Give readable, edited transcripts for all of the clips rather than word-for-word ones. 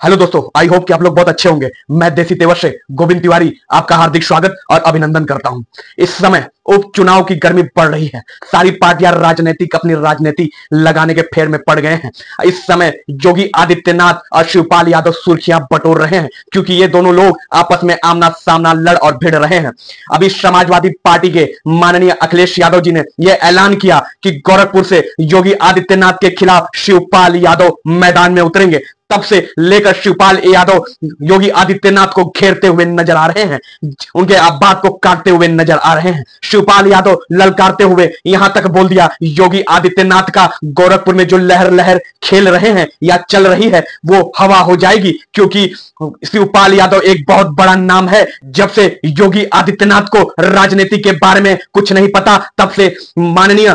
Hello दोस्तों, I hope कि आप लोग बहुत अच्छे होंगे। मैं देसी तेवर से गोविंद तिवारी आपका हार्दिक स्वागत और अभिनंदन करता हूं। इस समय उपचुनाव की गर्मी बढ़ रही है। सारी पार्टियां राजनीतिक अपनी राजनीति लगाने के फेर में पड़ गए हैं। इस समय योगी आदित्यनाथ और शिवपाल यादव सुर्खियां बटोर रहे हैं क्योंकि ये दोनों लोग आपस में आमना सामना लड़ और भिड़ रहे हैं। अभी समाजवादी पार्टी के माननीय अखिलेश यादव जी ने यह ऐलान किया कि गोरखपुर से योगी आदित्यनाथ के खिलाफ शिवपाल यादव मैदान में उतरेंगे। तब से लेकर शिवपाल यादव योगी आदित्यनाथ को घेरते हुए नजर आ रहे हैं, उनके बात को काटते हुए नजर आ रहे हैं। शिवपाल यादव ललकारते हुए यहां तक बोल दिया, योगी आदित्यनाथ का गोरखपुर में जो लहर लहर खेल रहे हैं या चल रही है वो हवा हो जाएगी, क्योंकि शिवपाल यादव एक बहुत बड़ा नाम है। जब से योगी आदित्यनाथ को राजनीति के बारे में कुछ नहीं पता, तब से माननीय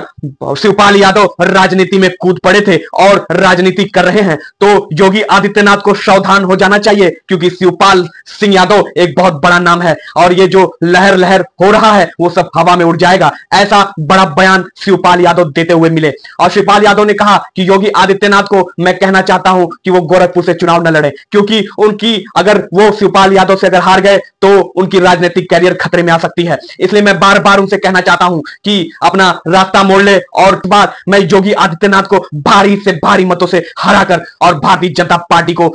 शिवपाल यादव राजनीति में कूद पड़े थे और राजनीति कर रहे हैं। तो योगी आदित्यनाथ को सावधान हो जाना चाहिए, क्योंकि शिवपाल सिंह यादव एक बहुत बड़ा नाम है और ये जो लहर लहर हो रहा है वो सब हवा में उड़ जाएगा। ऐसा बड़ा बयान शिवपाल यादव देते हुए मिले और शिवपाल यादव ने कहा कि योगी आदित्यनाथ को मैं कहना चाहता हूं कि वो गोरखपुर से चुनाव न लड़े, क्योंकि उनकी अगर वो शिवपाल यादव से अगर हार गए तो उनकी राजनीतिक कैरियर खतरे में आ सकती है। इसलिए मैं बार बार उनसे कहना चाहता हूं कि अपना रास्ता मोड़ ले और बाद मैं योगी आदित्यनाथ को भारी से भारी मतों से हराकर और भारतीय जनता पार्टी को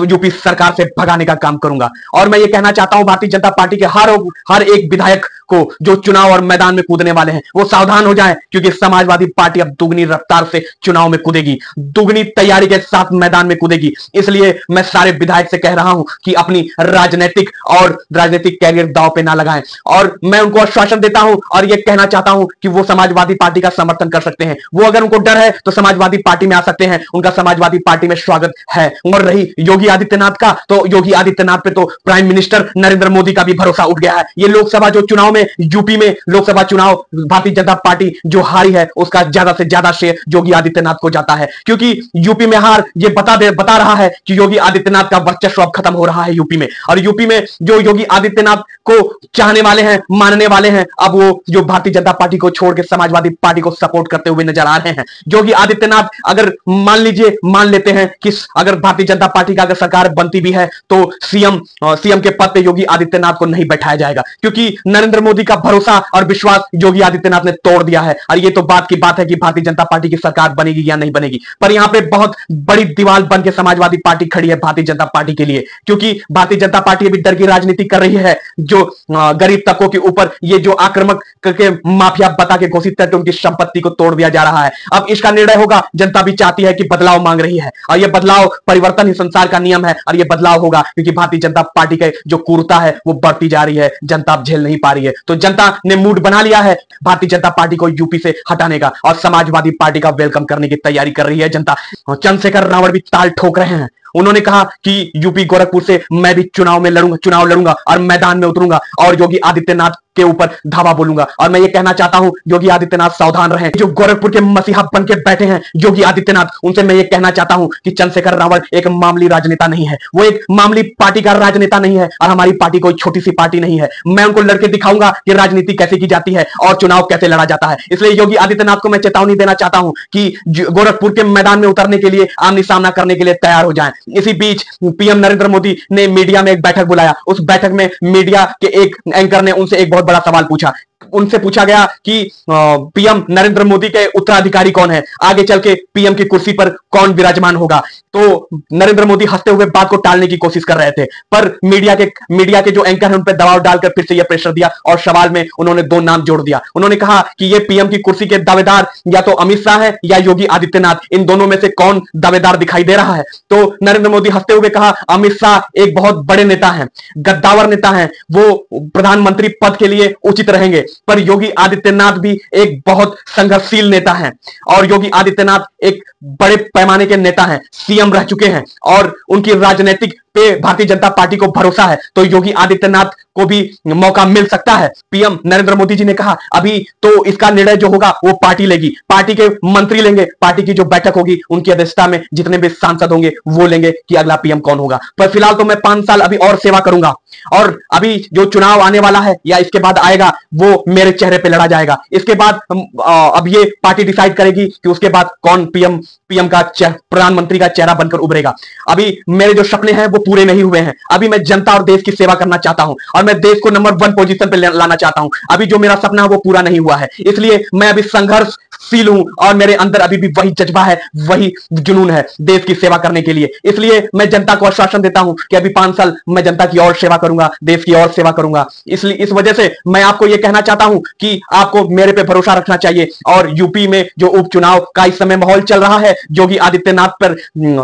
यूपी सरकार से भगाने का काम करूंगा। और मैं ये कहना चाहता हूं भारतीय जनता पार्टी के हर एक विधायक को जो चुनाव और मैदान में कूदने वाले हैं वो सावधान हो जाएं, क्योंकि समाजवादी पार्टी अब दुगनी रफ्तार से चुनाव में कूदेगी, दुगनी तैयारी के साथ मैदान में कूदेगी। इसलिए मैं सारे विधायक से कह रहा हूं कि अपनी राजनीतिक कैरियर दांव पे ना लगाएं। और मैं उनको आश्वासन देता हूं और ये कहना चाहता हूं कि वो समाजवादी पार्टी का समर्थन कर सकते हैं। वो अगर उनको डर है तो समाजवादी पार्टी में आ सकते हैं, उनका समाजवादी पार्टी में स्वागत है। और रही योगी आदित्यनाथ का, तो योगी आदित्यनाथ पे तो प्राइम मिनिस्टर नरेंद्र मोदी का भी भरोसा उठ गया है। ये लोकसभा जो चुनाव में यूपी में लोकसभा चुनाव भारतीय जनता पार्टी जो हारी है उसका ज्यादा से ज्यादा श्रेय योगी आदित्यनाथ को जाता है, क्योंकि यूपी में हार ये बता रहा है कि योगी आदित्यनाथ का वर्चस्व अब खत्म हो रहा है यूपी में। और यूपी में जो योगी आदित्यनाथ को चाहने वाले हैं, मानने वाले हैं, अब वो जो भारतीय जनता पार्टी को छोड़ के समाजवादी पार्टी को सपोर्ट करते हुए नजर आ रहे हैं। योगी आदित्यनाथ अगर मान लेते हैं कि अगर भारतीय जनता पार्टी का अगर सरकार बनती भी है तो सीएम के पद पे योगी आदित्यनाथ को नहीं बैठाया जाएगा, क्योंकि नरेंद्र मोदी का भरोसा और विश्वास योगी आदित्यनाथ ने तोड़ दिया है। और ये तो बात की बात है कि भारतीय जनता पार्टी की सरकार बनेगी या नहीं बनेगी, पर यहां पे बहुत बड़ी दीवार बन के समाजवादी पार्टी खड़ी है भारतीय जनता पार्टी के लिए, क्योंकि भारतीय जनता पार्टी अभी डर की राजनीति कर रही है। जो गरीब तबकों के ऊपर ये जो आक्रामक करके माफिया बता के घोषित करके उनकी संपत्ति को तोड़ दिया जा रहा है, अब इसका निर्णय होगा। जनता भी चाहती है कि बदलाव मांग रही है और यह बदलाव परिवर्तन ही संसार का नियम है और यह बदलाव होगा, क्योंकि भारतीय जनता पार्टी के जो क्रूरता है वो बढ़ती जा रही है, जनता अब झेल नहीं पा रही है। तो जनता ने मूड बना लिया है भारतीय जनता पार्टी को यूपी से हटाने का और समाजवादी पार्टी का वेलकम करने की तैयारी कर रही है जनता। चंद्रशेखर रावण भी ताल ठोक रहे हैं। उन्होंने कहा कि यूपी गोरखपुर से मैं भी चुनाव लड़ूंगा और मैदान में उतरूंगा और योगी आदित्यनाथ के ऊपर धावा बोलूंगा। और मैं ये कहना चाहता हूं योगी आदित्यनाथ सावधान रहें। जो गोरखपुर के मसीहा बन के बैठे हैं योगी आदित्यनाथ, उनसे मैं ये कहना चाहता हूं कि चंद्रशेखर रावण एक मामूली राजनेता नहीं है, वो एक मामूली पार्टी का राजनेता नहीं है और हमारी पार्टी कोई छोटी सी पार्टी नहीं है। मैं उनको लड़के दिखाऊंगा कि राजनीति कैसे की जाती है और चुनाव कैसे लड़ा जाता है। इसलिए योगी आदित्यनाथ को मैं चेतावनी देना चाहता हूं कि गोरखपुर के मैदान में उतरने के लिए, आमने सामना करने के लिए तैयार हो जाएं। इसी बीच पीएम नरेंद्र मोदी ने मीडिया में एक बैठक बुलाया। उस बैठक में मीडिया के एक एंकर ने उनसे एक बहुत बड़ा सवाल पूछा। उनसे पूछा गया कि पीएम नरेंद्र मोदी के उत्तराधिकारी कौन है, आगे चल के पीएम की कुर्सी पर कौन विराजमान होगा। तो नरेंद्र मोदी हंसते हुए बात को टालने की कोशिश कर रहे थे, पर मीडिया के जो एंकर हैं उन पर दबाव डालकर फिर से यह प्रेशर दिया और सवाल में उन्होंने दो नाम जोड़ दिया। उन्होंने कहा कि ये पीएम की कुर्सी के दावेदार या तो अमित शाह है या योगी आदित्यनाथ, इन दोनों में से कौन दावेदार दिखाई दे रहा है। तो नरेंद्र मोदी हंसते हुए कहा, अमित शाह एक बहुत बड़े नेता हैं, गद्दावर नेता हैं, वो प्रधानमंत्री पद के लिए उचित रहेंगे, पर योगी आदित्यनाथ भी एक बहुत संघर्षशील नेता हैं और योगी आदित्यनाथ एक बड़े पैमाने के नेता हैं, सीएम रह चुके हैं और उनकी राजनीतिक पे भारतीय जनता पार्टी को भरोसा है तो योगी आदित्यनाथ को भी मौका मिल सकता है। पीएम नरेंद्र मोदी जी ने कहा अभी तो इसका निर्णय जो होगा वो पार्टी लेगी, पार्टी के मंत्री लेंगे, पार्टी की जो बैठक होगी उनकी अध्यक्षता में जितने भी सांसद होंगे वो लेंगे कि अगला पीएम कौन होगा। पर फिलहाल तो मैं 5 साल अभी और सेवा करूंगा और अभी जो चुनाव आने वाला है या इसके बाद आएगा वो मेरे चेहरे पे लड़ा जाएगा। इसके बाद अब ये पार्टी डिसाइड करेगी कि उसके बाद कौन पीएम का प्रधानमंत्री का चेहरा बनकर उभरेगा। अभी मेरे जो सपने हैं वो पूरे नहीं हुए हैं। अभी मैं जनता और देश की सेवा करना चाहता हूं और मैं देश को नंबर 1 पोजीशन पे लाना चाहता हूं। अभी जो मेरा सपना है वो पूरा नहीं हुआ है, इसलिए मैं अभी संघर्षशील हूं और मेरे अंदर अभी भी वही जज्बा है, वही जुनून है देश की सेवा करने के लिए। इसलिए मैं जनता को आश्वासन देता हूं कि अभी 5 साल मैं जनता की और सेवा करूंगा, देश की और सेवा करूंगा। इसलिए इस वजह से मैं आपको यह कहना चाहता हूं कि आपको मेरे पे भरोसा रखना चाहिए। और यूपी में जो उपचुनाव का इस समय माहौल चल रहा है, योगी आदित्यनाथ पर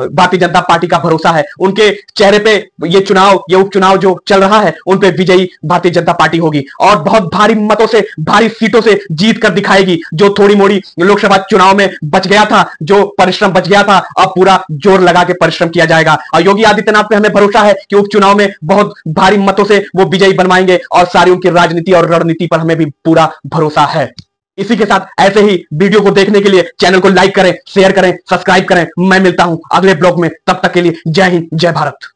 भारतीय जनता पार्टी का भरोसा है। उनके चेहरे पे ये उपचुनाव जो चल रहा है उन पे विजयी भारतीय जनता पार्टी होगी और बहुत भारी मतों से, भारी सीटों से जीत कर दिखाएगी। जो थोड़ी मोड़ी लोकसभा चुनाव में बच गया था, जो परिश्रम बच गया था, अब पूरा जोर लगा के परिश्रम किया जाएगा। और योगी आदित्यनाथ पे हमें भरोसा है कि उपचुनाव में बहुत भारी मतों से वो विजयी बनवाएंगे और सारी उनकी राजनीति और रणनीति पर हमें भी पूरा भरोसा है। इसी के साथ ऐसे ही वीडियो को देखने के लिए चैनल को लाइक करें, शेयर करें, सब्सक्राइब करें। मैं मिलता हूं अगले ब्लॉग में, तब तक के लिए जय हिंद, जय भारत।